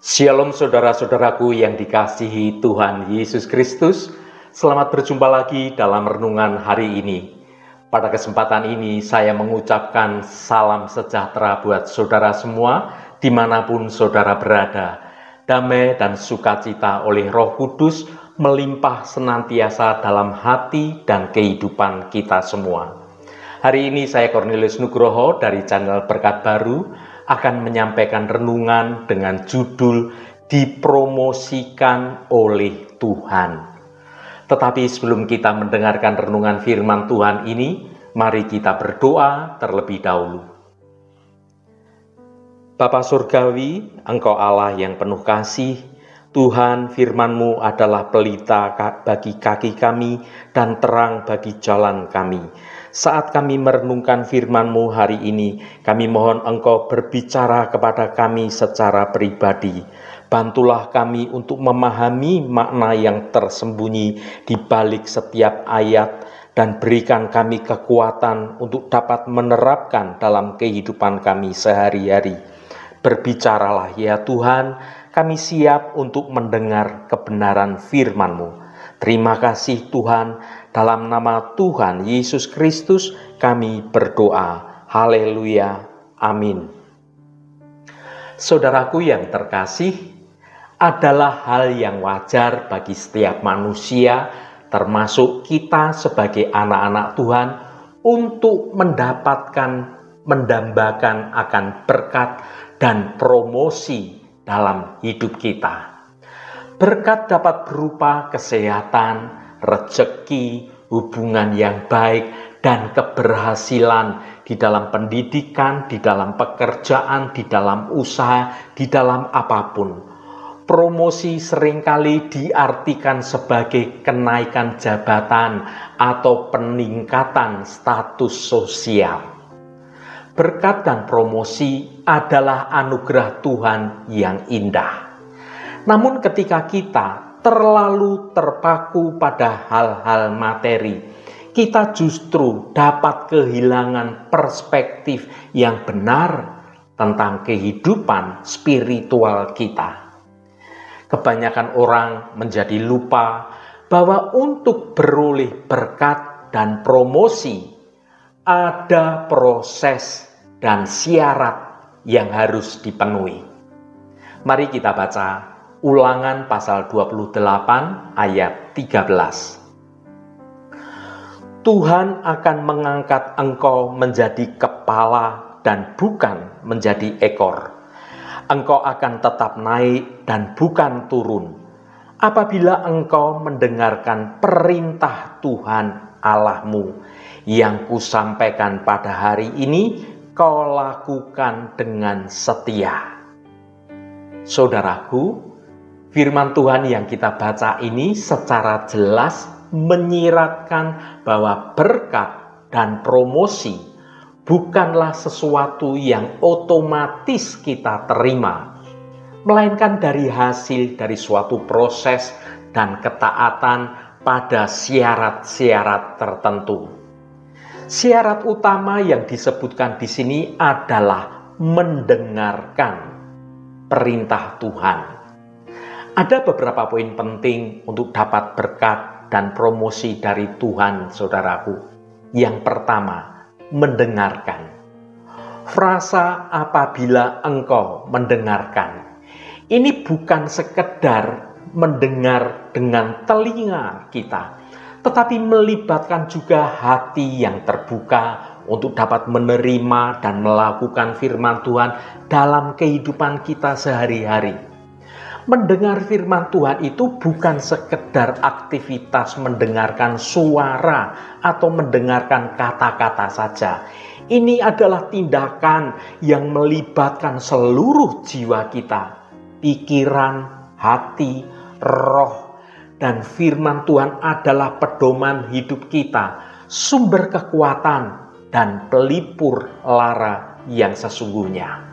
Shalom saudara-saudaraku yang dikasihi Tuhan Yesus Kristus. Selamat berjumpa lagi dalam renungan hari ini. Pada kesempatan ini saya mengucapkan salam sejahtera buat saudara semua dimanapun saudara berada. Damai dan sukacita oleh Roh Kudus melimpah senantiasa dalam hati dan kehidupan kita semua. Hari ini saya Cornelius Nugroho dari channel Berkat Baru akan menyampaikan renungan dengan judul Dipromosikan oleh Tuhan. Tetapi sebelum kita mendengarkan renungan firman Tuhan ini, mari kita berdoa terlebih dahulu. Bapa Surgawi, Engkau Allah yang penuh kasih, Tuhan, firman-Mu adalah pelita bagi kaki kami dan terang bagi jalan kami. Saat kami merenungkan firman-Mu hari ini, kami mohon Engkau berbicara kepada kami secara pribadi. Bantulah kami untuk memahami makna yang tersembunyi di balik setiap ayat dan berikan kami kekuatan untuk dapat menerapkan dalam kehidupan kami sehari-hari. Berbicaralah ya Tuhan, kami siap untuk mendengar kebenaran firman-Mu. Terima kasih Tuhan, dalam nama Tuhan Yesus Kristus kami berdoa. Haleluya, amin. Saudaraku yang terkasih, adalah hal yang wajar bagi setiap manusia, termasuk kita sebagai anak-anak Tuhan, untuk mendambakan akan berkat dan promosi dalam hidup kita. Berkat dapat berupa kesehatan, rezeki, hubungan yang baik, dan keberhasilan di dalam pendidikan, di dalam pekerjaan, di dalam usaha, di dalam apapun. Promosi seringkali diartikan sebagai kenaikan jabatan atau peningkatan status sosial. Berkat dan promosi adalah anugerah Tuhan yang indah. Namun ketika kita terlalu terpaku pada hal-hal materi, kita justru dapat kehilangan perspektif yang benar tentang kehidupan spiritual kita. Kebanyakan orang menjadi lupa bahwa untuk beroleh berkat dan promosi ada proses dan syarat yang harus dipenuhi. Mari kita baca Ulangan pasal 28 ayat 13. Tuhan akan mengangkat engkau menjadi kepala dan bukan menjadi ekor. Engkau akan tetap naik dan bukan turun. Apabila engkau mendengarkan perintah Tuhan Allahmu yang kusampaikan pada hari ini, kau lakukan dengan setia. Saudaraku, firman Tuhan yang kita baca ini secara jelas menyiratkan bahwa berkat dan promosi bukanlah sesuatu yang otomatis kita terima, melainkan dari hasil dari suatu proses dan ketaatan pada syarat-syarat tertentu. Syarat utama yang disebutkan di sini adalah mendengarkan perintah Tuhan. Ada beberapa poin penting untuk dapat berkat dan promosi dari Tuhan, saudaraku. Yang pertama, mendengarkan. Frasa apabila engkau mendengarkan. Ini bukan sekedar mendengar dengan telinga kita, tetapi melibatkan juga hati yang terbuka untuk dapat menerima dan melakukan firman Tuhan dalam kehidupan kita sehari-hari. Mendengar firman Tuhan itu bukan sekedar aktivitas mendengarkan suara atau mendengarkan kata-kata saja. Ini adalah tindakan yang melibatkan seluruh jiwa kita, pikiran, hati, roh, dan firman Tuhan adalah pedoman hidup kita, sumber kekuatan dan pelipur lara yang sesungguhnya.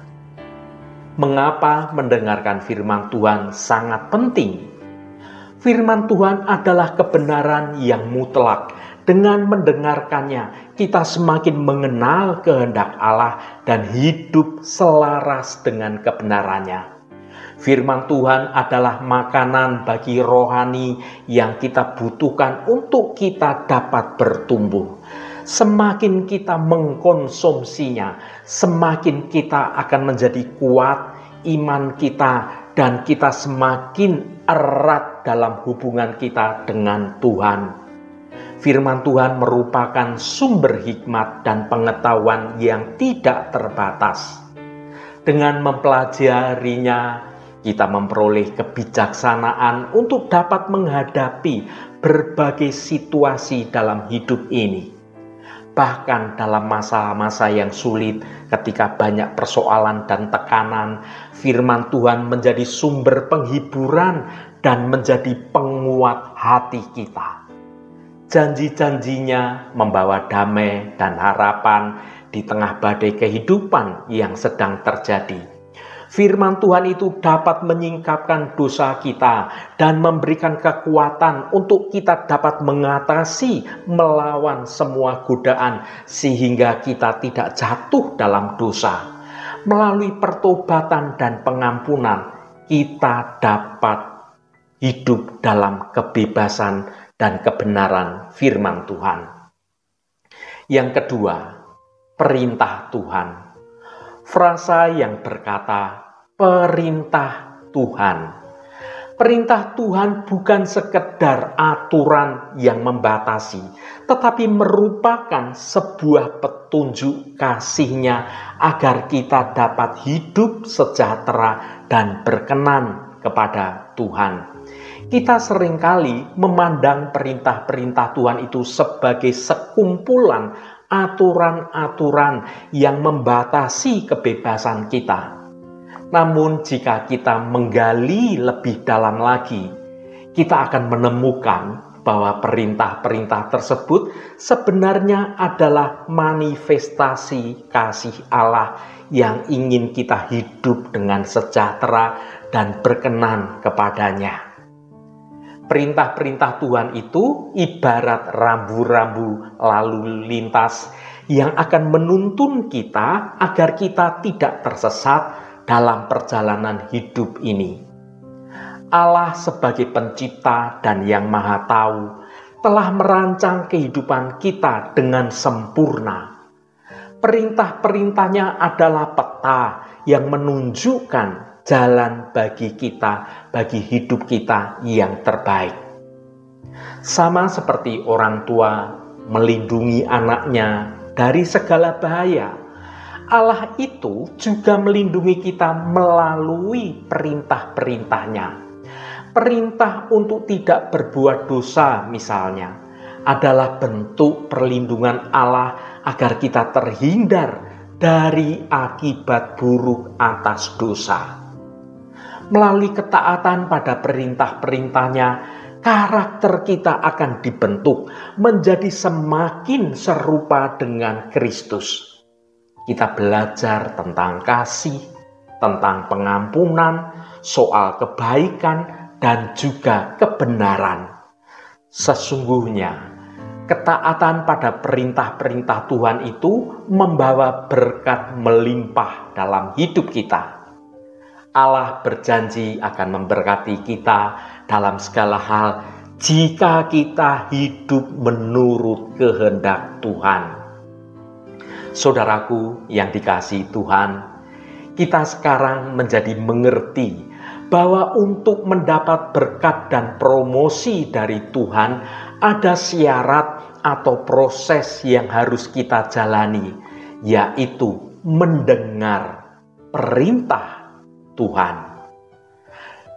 Mengapa mendengarkan firman Tuhan sangat penting? Firman Tuhan adalah kebenaran yang mutlak. Dengan mendengarkannya, kita semakin mengenal kehendak Allah dan hidup selaras dengan kebenarannya. Firman Tuhan adalah makanan bagi rohani yang kita butuhkan untuk kita dapat bertumbuh. Semakin kita mengkonsumsinya, semakin kita akan menjadi kuat iman kita, dan kita semakin erat dalam hubungan kita dengan Tuhan. Firman Tuhan merupakan sumber hikmat dan pengetahuan yang tidak terbatas. Dengan mempelajarinya, kita memperoleh kebijaksanaan untuk dapat menghadapi berbagai situasi dalam hidup ini. Bahkan dalam masa-masa yang sulit, ketika banyak persoalan dan tekanan, firman Tuhan menjadi sumber penghiburan dan menjadi penguat hati kita. Janji-janjinya membawa damai dan harapan di tengah badai kehidupan yang sedang terjadi. Firman Tuhan itu dapat menyingkapkan dosa kita dan memberikan kekuatan untuk kita dapat mengatasi melawan semua godaan sehingga kita tidak jatuh dalam dosa. Melalui pertobatan dan pengampunan, kita dapat hidup dalam kebebasan dan kebenaran firman Tuhan. Yang kedua, perintah Tuhan. Frasa yang berkata, perintah Tuhan. Perintah Tuhan bukan sekedar aturan yang membatasi, tetapi merupakan sebuah petunjuk kasih-Nya agar kita dapat hidup sejahtera dan berkenan kepada Tuhan. Kita seringkali memandang perintah-perintah Tuhan itu sebagai sekumpulan aturan-aturan yang membatasi kebebasan kita. Namun jika kita menggali lebih dalam lagi, kita akan menemukan bahwa perintah-perintah tersebut sebenarnya adalah manifestasi kasih Allah yang ingin kita hidup dengan sejahtera dan berkenan kepadanya. Perintah-perintah Tuhan itu ibarat rambu-rambu lalu lintas yang akan menuntun kita agar kita tidak tersesat dalam perjalanan hidup ini. Allah sebagai pencipta dan yang maha tahu telah merancang kehidupan kita dengan sempurna. Perintah-perintahnya adalah peta yang menunjukkan jalan bagi kita, bagi hidup kita yang terbaik. Sama seperti orang tua melindungi anaknya dari segala bahaya, Allah itu juga melindungi kita melalui perintah-perintahnya. Perintah untuk tidak berbuat dosa misalnya adalah bentuk perlindungan Allah agar kita terhindar dari akibat buruk atas dosa. Melalui ketaatan pada perintah-perintahnya, karakter kita akan dibentuk menjadi semakin serupa dengan Kristus. Kita belajar tentang kasih, tentang pengampunan, soal kebaikan, dan juga kebenaran. Sesungguhnya, ketaatan pada perintah-perintah Tuhan itu membawa berkat melimpah dalam hidup kita. Allah berjanji akan memberkati kita dalam segala hal jika kita hidup menurut kehendak Tuhan. Saudaraku yang dikasihi Tuhan, kita sekarang menjadi mengerti bahwa untuk mendapat berkat dan promosi dari Tuhan ada syarat atau proses yang harus kita jalani, yaitu mendengar perintah Tuhan.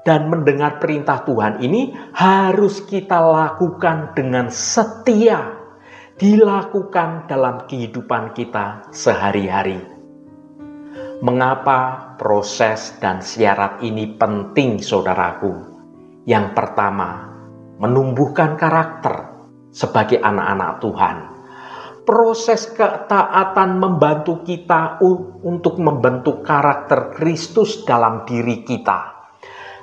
Dan mendengar perintah Tuhan ini harus kita lakukan dengan setia, dilakukan dalam kehidupan kita sehari-hari. Mengapa proses dan syarat ini penting, saudaraku? Yang pertama, menumbuhkan karakter sebagai anak-anak Tuhan. Proses ketaatan membantu kita untuk membentuk karakter Kristus dalam diri kita.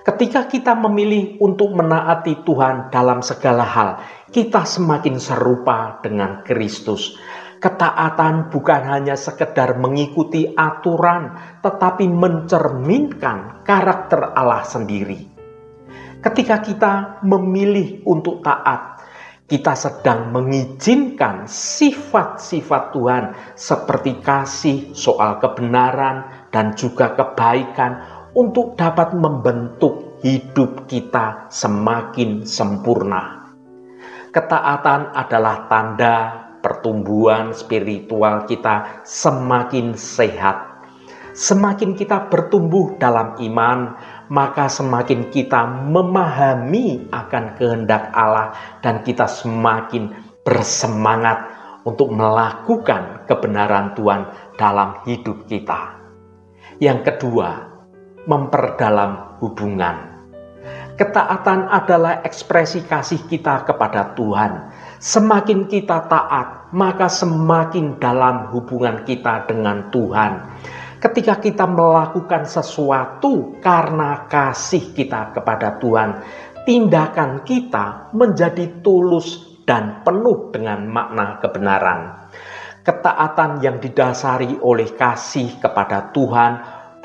Ketika kita memilih untuk menaati Tuhan dalam segala hal, kita semakin serupa dengan Kristus. Ketaatan bukan hanya sekedar mengikuti aturan, tetapi mencerminkan karakter Allah sendiri. Ketika kita memilih untuk taat, kita sedang mengizinkan sifat-sifat Tuhan seperti kasih, soal kebenaran, dan juga kebaikan untuk dapat membentuk hidup kita semakin sempurna. Ketaatan adalah tanda pertumbuhan spiritual kita semakin sehat. Semakin kita bertumbuh dalam iman, maka semakin kita memahami akan kehendak Allah dan kita semakin bersemangat untuk melakukan kebenaran Tuhan dalam hidup kita. Yang kedua, memperdalam hubungan. Ketaatan adalah ekspresi kasih kita kepada Tuhan. Semakin kita taat, maka semakin dalam hubungan kita dengan Tuhan. Ketika kita melakukan sesuatu karena kasih kita kepada Tuhan, tindakan kita menjadi tulus dan penuh dengan makna kebenaran. Ketaatan yang didasari oleh kasih kepada Tuhan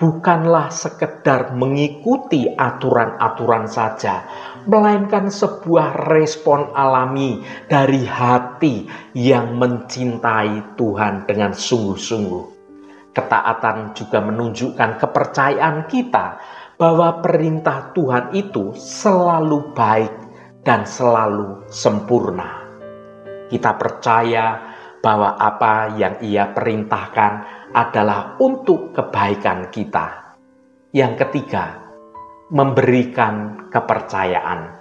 bukanlah sekedar mengikuti aturan-aturan saja, melainkan sebuah respon alami dari hati yang mencintai Tuhan dengan sungguh-sungguh. Ketaatan juga menunjukkan kepercayaan kita bahwa perintah Tuhan itu selalu baik dan selalu sempurna. Kita percaya bahwa apa yang Ia perintahkan adalah untuk kebaikan kita. Yang ketiga, memberikan kepercayaan.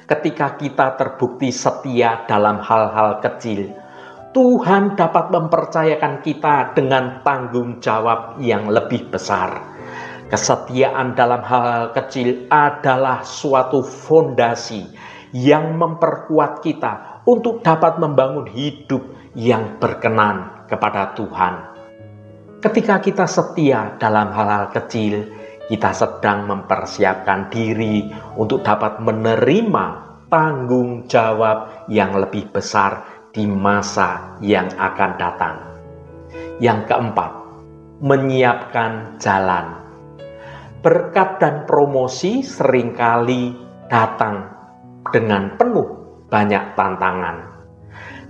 Ketika kita terbukti setia dalam hal-hal kecil, Tuhan dapat mempercayakan kita dengan tanggung jawab yang lebih besar. Kesetiaan dalam hal-hal kecil adalah suatu fondasi yang memperkuat kita untuk dapat membangun hidup yang berkenan kepada Tuhan. Ketika kita setia dalam hal-hal kecil, kita sedang mempersiapkan diri untuk dapat menerima tanggung jawab yang lebih besar di masa yang akan datang. Yang keempat, menyiapkan jalan. Berkat dan promosi seringkali datang dengan penuh banyak tantangan.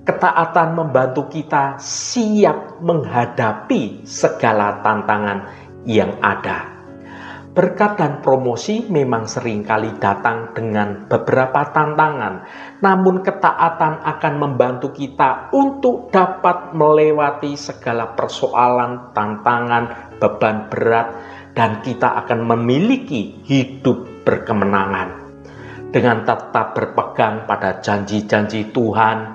Ketaatan membantu kita siap menghadapi segala tantangan yang ada. Berkat dan promosi memang seringkali datang dengan beberapa tantangan, namun ketaatan akan membantu kita untuk dapat melewati segala persoalan, tantangan, beban berat, dan kita akan memiliki hidup berkemenangan. Dengan tetap berpegang pada janji-janji Tuhan,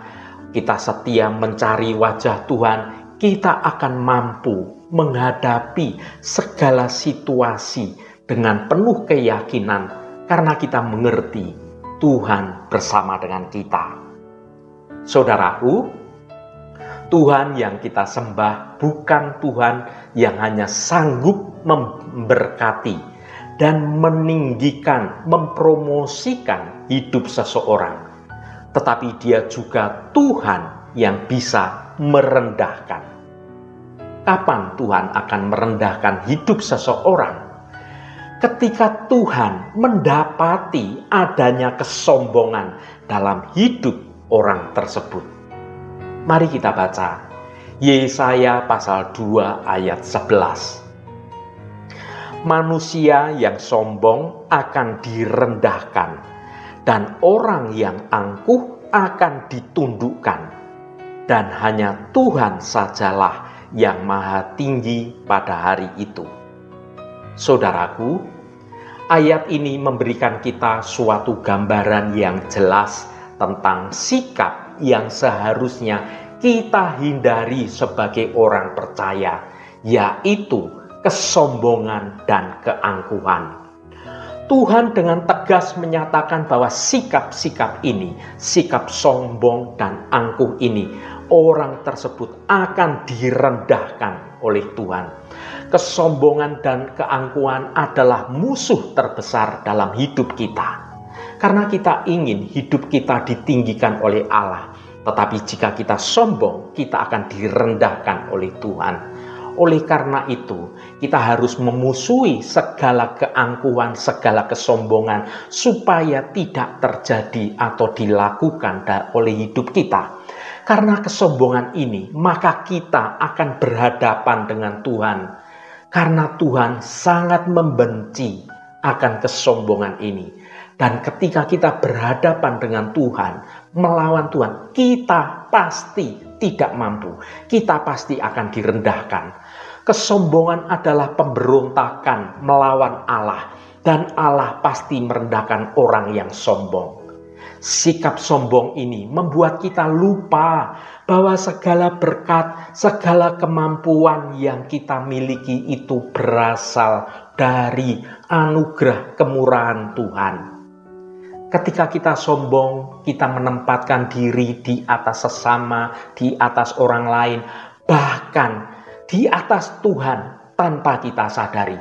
kita setia mencari wajah Tuhan, kita akan mampu menghadapi segala situasi dengan penuh keyakinan karena kita mengerti Tuhan bersama dengan kita. Saudaraku, Tuhan yang kita sembah bukan Tuhan yang hanya sanggup memberkati dan meninggikan, mempromosikan hidup seseorang, tetapi Dia juga Tuhan yang bisa merendahkan. Kapan Tuhan akan merendahkan hidup seseorang? Ketika Tuhan mendapati adanya kesombongan dalam hidup orang tersebut. Mari kita baca Yesaya pasal 2 ayat 11. Manusia yang sombong akan direndahkan, dan orang yang angkuh akan ditundukkan, dan hanya Tuhan sajalah yang maha tinggi pada hari itu. Saudaraku, ayat ini memberikan kita suatu gambaran yang jelas tentang sikap yang seharusnya kita hindari sebagai orang percaya, yaitu kesombongan dan keangkuhan. Tuhan dengan tegas menyatakan bahwa sikap-sikap ini, sikap sombong dan angkuh ini, orang tersebut akan direndahkan oleh Tuhan. Kesombongan dan keangkuhan adalah musuh terbesar dalam hidup kita. Karena kita ingin hidup kita ditinggikan oleh Allah, Tetapi jika kita sombong, kita akan direndahkan oleh Tuhan. Oleh karena itu, kita harus memusuhi segala keangkuhan, segala kesombongan, supaya tidak terjadi atau dilakukan oleh hidup kita. Karena kesombongan ini, maka kita akan berhadapan dengan Tuhan. Karena Tuhan sangat membenci akan kesombongan ini. Dan ketika kita berhadapan dengan Tuhan, melawan Tuhan, kita pasti tidak mampu. Kita pasti akan direndahkan. Kesombongan adalah pemberontakan melawan Allah. Dan Allah pasti merendahkan orang yang sombong. Sikap sombong ini membuat kita lupa bahwa segala berkat, segala kemampuan yang kita miliki itu berasal dari anugerah kemurahan Tuhan. Ketika kita sombong, kita menempatkan diri di atas sesama, di atas orang lain, bahkan di atas Tuhan tanpa kita sadari.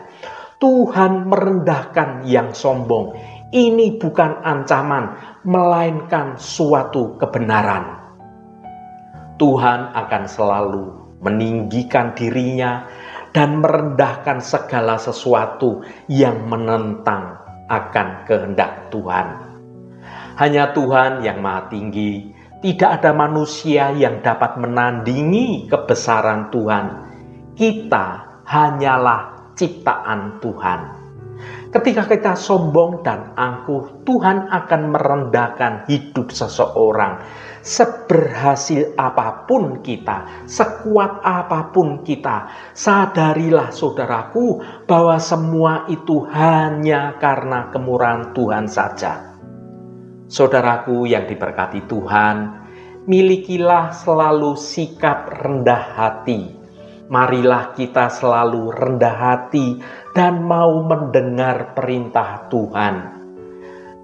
Tuhan merendahkan yang sombong. Ini bukan ancaman, melainkan suatu kebenaran. Tuhan akan selalu meninggikan dirinya dan merendahkan segala sesuatu yang menentang akan kehendak Tuhan. Hanya Tuhan yang Maha Tinggi, tidak ada manusia yang dapat menandingi kebesaran Tuhan. Kita hanyalah ciptaan Tuhan. Ketika kita sombong dan angkuh, Tuhan akan merendahkan hidup seseorang. Seberhasil apapun kita, sekuat apapun kita, sadarilah saudaraku bahwa semua itu hanya karena kemurahan Tuhan saja. Saudaraku yang diberkati Tuhan, milikilah selalu sikap rendah hati. Marilah kita selalu rendah hati dan mau mendengar perintah Tuhan.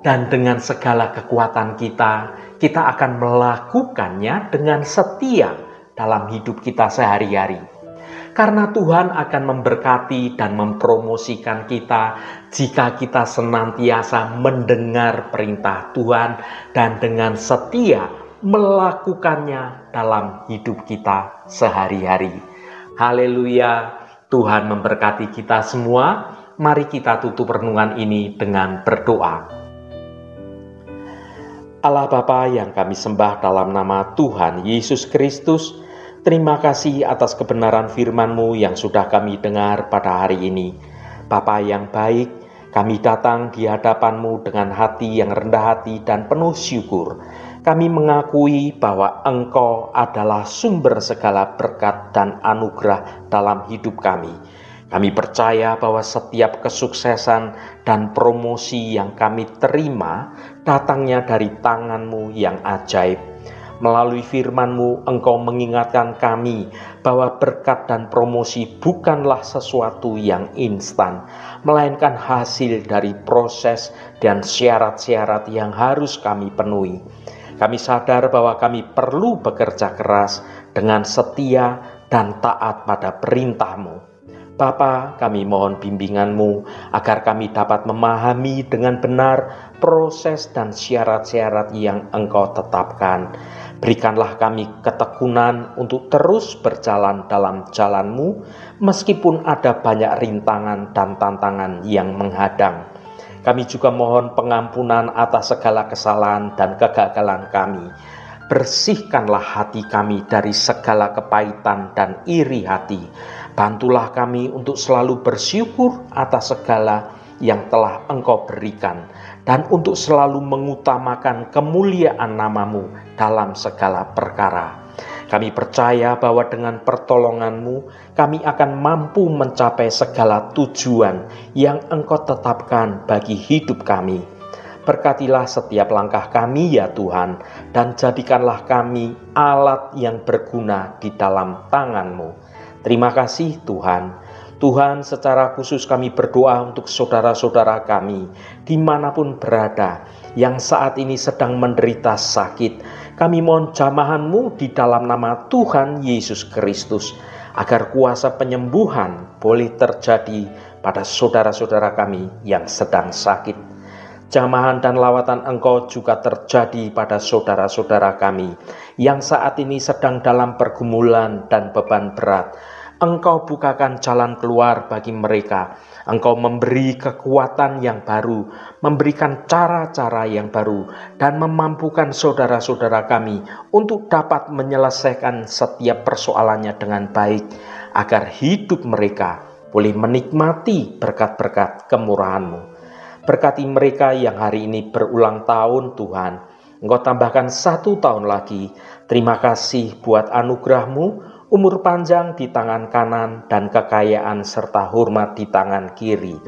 Dan dengan segala kekuatan kita akan melakukannya dengan setia dalam hidup kita sehari-hari. Karena Tuhan akan memberkati dan mempromosikan kita jika kita senantiasa mendengar perintah Tuhan dan dengan setia melakukannya dalam hidup kita sehari-hari. Haleluya, Tuhan memberkati kita semua. Mari kita tutup renungan ini dengan berdoa. Allah Bapa yang kami sembah dalam nama Tuhan Yesus Kristus, terima kasih atas kebenaran firman-Mu yang sudah kami dengar pada hari ini. Bapa yang baik, kami datang di hadapan-Mu dengan hati yang rendah hati dan penuh syukur. Kami mengakui bahwa Engkau adalah sumber segala berkat dan anugerah dalam hidup kami. Kami percaya bahwa setiap kesuksesan dan promosi yang kami terima datangnya dari tangan-Mu yang ajaib. Melalui firman-Mu, Engkau mengingatkan kami bahwa berkat dan promosi bukanlah sesuatu yang instan, melainkan hasil dari proses dan syarat-syarat yang harus kami penuhi. Kami sadar bahwa kami perlu bekerja keras dengan setia dan taat pada perintah-Mu. Bapa, kami mohon bimbingan-Mu agar kami dapat memahami dengan benar proses dan syarat-syarat yang Engkau tetapkan. Berikanlah kami ketekunan untuk terus berjalan dalam jalan-Mu, meskipun ada banyak rintangan dan tantangan yang menghadang. Kami juga mohon pengampunan atas segala kesalahan dan kegagalan kami. Bersihkanlah hati kami dari segala kepahitan dan iri hati. Bantulah kami untuk selalu bersyukur atas segala yang telah Engkau berikan, dan untuk selalu mengutamakan kemuliaan nama-Mu dalam segala perkara. Kami percaya bahwa dengan pertolongan-Mu, kami akan mampu mencapai segala tujuan yang Engkau tetapkan bagi hidup kami. Berkatilah setiap langkah kami ya Tuhan, dan jadikanlah kami alat yang berguna di dalam tangan-Mu. Terima kasih Tuhan. Tuhan, secara khusus kami berdoa untuk saudara-saudara kami dimanapun berada yang saat ini sedang menderita sakit. Kami mohon jamahan-Mu di dalam nama Tuhan Yesus Kristus, agar kuasa penyembuhan boleh terjadi pada saudara-saudara kami yang sedang sakit. Jamahan dan lawatan Engkau juga terjadi pada saudara-saudara kami yang saat ini sedang dalam pergumulan dan beban berat. Engkau bukakan jalan keluar bagi mereka. Engkau memberi kekuatan yang baru, memberikan cara-cara yang baru, dan memampukan saudara-saudara kami untuk dapat menyelesaikan setiap persoalannya dengan baik, agar hidup mereka boleh menikmati berkat-berkat kemurahan-Mu. Berkati mereka yang hari ini berulang tahun Tuhan. Engkau tambahkan 1 tahun lagi. Terima kasih buat anugerah-Mu, umur panjang di tangan kanan dan kekayaan serta hormat di tangan kiri.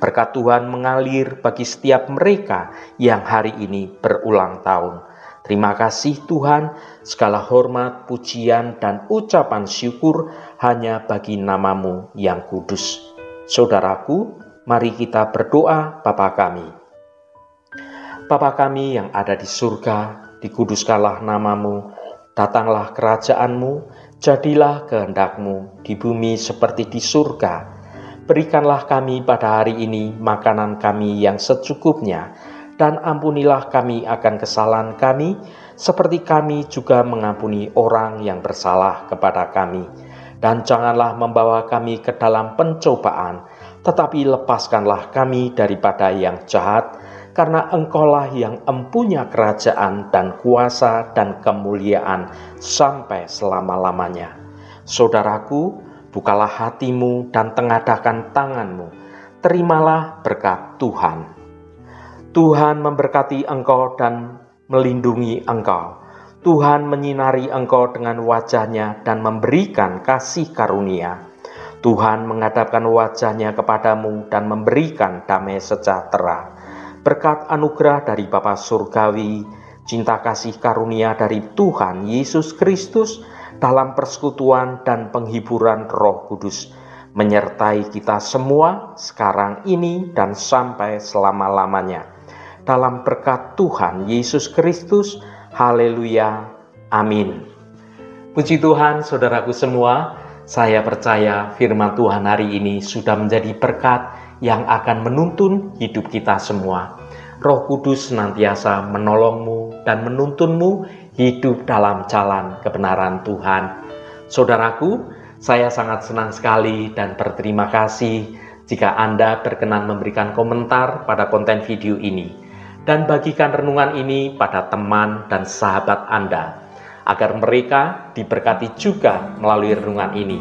Berkat Tuhan mengalir bagi setiap mereka yang hari ini berulang tahun. Terima kasih Tuhan, segala hormat, pujian, dan ucapan syukur hanya bagi nama-Mu yang kudus. Saudaraku, mari kita berdoa. Bapa kami. Bapa kami yang ada di surga, dikuduskanlah nama-Mu, datanglah kerajaan-Mu, jadilah kehendak-Mu di bumi seperti di surga. Berikanlah kami pada hari ini makanan kami yang secukupnya, dan ampunilah kami akan kesalahan kami, seperti kami juga mengampuni orang yang bersalah kepada kami. Dan janganlah membawa kami ke dalam pencobaan, tetapi lepaskanlah kami daripada yang jahat, karena Engkaulah yang empunya kerajaan dan kuasa dan kemuliaan sampai selama-lamanya. Saudaraku, bukalah hatimu dan tengadahkan tanganmu. Terimalah berkat Tuhan. Tuhan memberkati engkau dan melindungi engkau. Tuhan menyinari engkau dengan wajah-Nya dan memberikan kasih karunia. Tuhan menghadapkan wajah-Nya kepadamu dan memberikan damai sejahtera. Berkat anugerah dari Bapa Surgawi, cinta kasih karunia dari Tuhan Yesus Kristus, dalam persekutuan dan penghiburan Roh Kudus, menyertai kita semua sekarang ini dan sampai selama-lamanya. Dalam berkat Tuhan Yesus Kristus, haleluya, amin. Puji Tuhan, saudaraku semua, saya percaya firman Tuhan hari ini sudah menjadi berkat yang akan menuntun hidup kita semua. Roh Kudus senantiasa menolongmu dan menuntunmu hidup dalam jalan kebenaran Tuhan. Saudaraku, saya sangat senang sekali dan berterima kasih jika Anda berkenan memberikan komentar pada konten video ini, dan bagikan renungan ini pada teman dan sahabat Anda, agar mereka diberkati juga melalui renungan ini.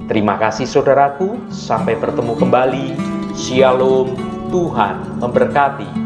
Terima kasih saudaraku, sampai bertemu kembali. Shalom, Tuhan memberkati.